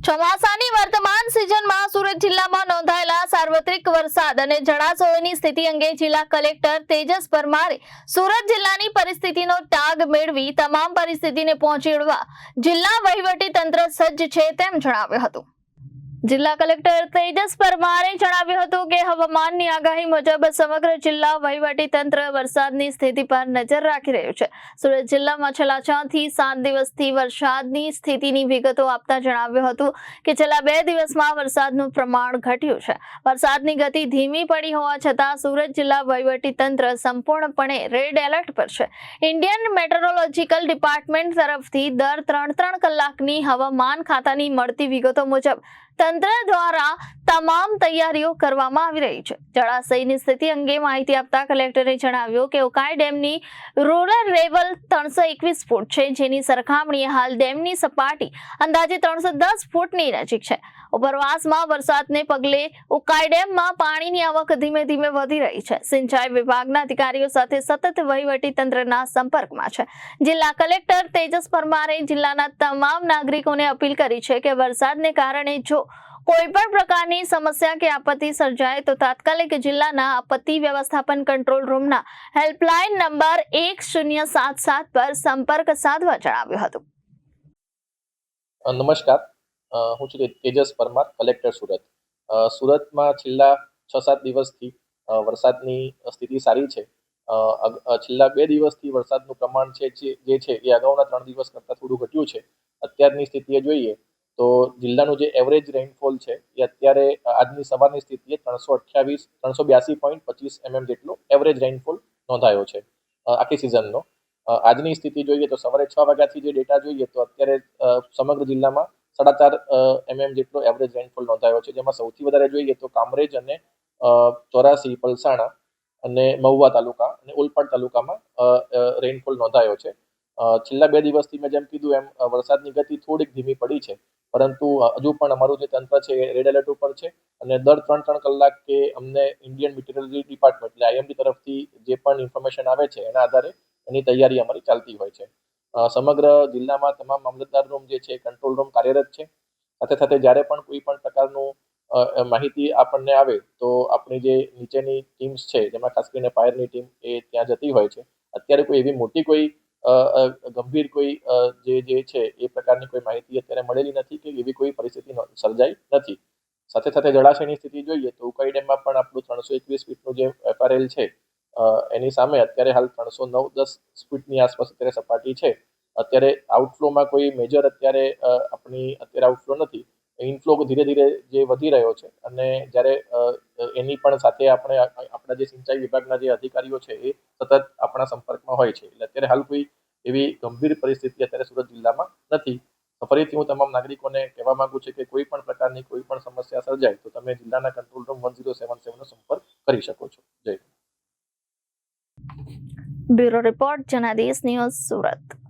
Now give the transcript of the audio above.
ચોમાસાની વર્તમાન સિઝનમાં સુરત જિલ્લામાં નોંધાયેલા સાર્વત્રિક વરસાદ અને જળાશયોની સ્થિતિ અંગે જિલ્લા કલેક્ટર તેજસ પરમારે સુરત જિલ્લાની પરિસ્થિતિનો તાગ મેળવી તમામ પરિસ્થિતિને પહોંચી વળવા જિલ્લા વહીવટી તંત્ર સજ્જ છે તેમ જણાવ્યું હતું। જિલ્લા કલેક્ટર તેજસ પરમારે જણાવ્યું હતું કે હવામાનની આગાહી મુજબ સમગ્ર જિલ્લા વહીવટી તંત્ર વરસાદની સ્થિતિ પર નજર રાખી રહ્યું છે। સુરત જિલ્લામાં છેલ્લા 6 થી 7 દિવસથી વરસાદની સ્થિતિની વિગતો આપતા જણાવ્યું હતું કે છેલ્લા 2 દિવસમાં વરસાદનું પ્રમાણ ઘટ્યું છે। વરસાદની ગતિ ધીમી પડી હોવા છતાં સુરત જિલ્લા વહીવટી તંત્ર સંપૂર્ણપણે રેડ એલર્ટ પર છે। ઇન્ડિયન મેટ્રોલોજીકલ ડિપાર્ટમેન્ટ તરફથી દર 3 કલાકની હવામાન ખાતાની મળતી વિગતો મુજબ તંત્ર દ્વારા તમામ તૈયારીઓ કરવામાં આવી રહી છે। જળાશયની સ્થિતિ અંગે માહિતી આપતા કલેક્ટરે જણાવ્યું કે ઉકાઈ ડેમની રૂરલ લેવલ 321 ફૂટ છે, જેની સરખામણીએ હાલ ડેમની સપાટી અંદાજે 310 ફૂટની નજીક છે। ઉપરવાસમાં વરસાદને પગલે ઉકાઈ ડેમમાં પાણીની આવક ધીમે ધીમે વધી રહી છે। સિંચાઈ વિભાગના અધિકારીઓ સાથે સતત વહીવટી તંત્રના સંપર્કમાં છે। જિલ્લા કલેક્ટર તેજસ પરમારે જિલ્લાના તમામ નાગરિકોને અપીલ કરી છે કે વરસાદને કારણે જો કોઈ પણ પ્રકારની સમસ્યા કે આપત્તિ સર્જાય તો તાત્કાલિક જિલ્લાના આપત્તિ વ્યવસ્થાપન કંટ્રોલ રૂમના હેલ્પલાઇન નંબર 1077 પર સંપર્ક સાધવા જણાવ્યું હતું। નમસ્કાર, હું છું તેજસ પરમાર, કલેક્ટર સુરત। સુરતમાં છેલ્લા 6-7 દિવસથી વરસાદની સ્થિતિ સારી છે। છેલ્લા 2 દિવસથી વરસાદનું પ્રમાણ છે જે છે એ અગાઉના 3 દિવસ કરતાં થોડું ઘટ્યું છે। અત્યારની સ્થિતિએ જોઈએ તો જિલ્લાનું જે એવરેજ રેઇનફોલ છે એ અત્યારે આજની સવારની સ્થિતિએ 382.25 mm જેટલો એવરેજ રેઇનફોલ નોંધાયો છે આખી સિઝનનો। આજની સ્થિતિ જોઈએ તો સવારે 6 વાગ્યાથી જે ડેટા જોઈએ તો અત્યારે સમગ્ર જિલ્લામાં 4.5 mm જેટલો એવરેજ રેઇનફોલ નોંધાયો છે, જેમાં સૌથી વધારે જોઈએ તો કામરેજ અને ચોરાસી, પલસાણા અને મહુવા તાલુકા અને ઓલપાડ તાલુકામાં રેઇનફોલ નોંધાયો છે। છેલ્લા 2 દિવસથી મેં જેમ કીધું એમ વરસાદની ગતિ થોડીક ધીમી પડી છે, પરંતુ હજુ પણ અમારું જે તંત્ર છે એ રેડ એલર્ટ ઉપર છે અને દર 3 કલાકે અમને ઇન્ડિયન મેટ્રોલોજી ડિપાર્ટમેન્ટ એટલે IMD તરફથી જે પણ ઇન્ફોર્મેશન આવે છે એના આધારે એની તૈયારી અમારી ચાલતી હોય છે। સમગ્ર જિલ્લામાં તમામ મામલતદાર રૂમ જે છે કંટ્રોલ રૂમ કાર્યરત છે। સાથે સાથે જ્યારે પણ કોઈ પણ પ્રકારનું માહિતી આપણને આવે તો આપણી જે નીચેની ટીમ્સ છે, જેમાં ખાસ કરીને ફાયરની ટીમ એ ત્યાં જતી હોય છે। અત્યારે કોઈ એવી મોટી કોઈ ગંભીર કોઈ જે છે એ પ્રકારની કોઈ માહિતી અત્યારે મળેલી નથી કે એવી કોઈ પરિસ્થિતિ સર્જાઈ નથી। સાથે સાથે જળાશયની સ્થિતિ જોઈએ તો ઉકાઈ ડેમમાં પણ આપણું 321 ફીટનું જે FRL છે એની સામે અત્યારે હાલ 309-10 ફીટની આસપાસ અત્યારે સપાટી છે। અત્યારે આઉટફ્લોમાં કોઈ મેજર અત્યારે અત્યારે આઉટફ્લો નથી। ઇનફ્લો ધીરે ધીરે જે વધી રહ્યો છે અને જ્યારે એની પણ સાથે આપણા જે સિંચાઈ વિભાગના જે અધિકારીઓ છે એ સતત આપણા સંપર્કમાં હોય છે, એટલે અત્યારે હાલ કોઈ એવી ગંભીર પરિસ્થિતિ અત્યારે સુરત જિલ્લામાં નથી। ફરીથી હું તમામ નાગરિકોને કહેવા માંગુ છું કે કોઈ પણ પ્રકારની કોઈ પણ સમસ્યા સર્જાય તો તમે જિલ્લાના કંટ્રોલ રૂમ 1077 નો સંપર્ક કરી શકો છો। જય Hind. Bureau report Janadesh news, Surat.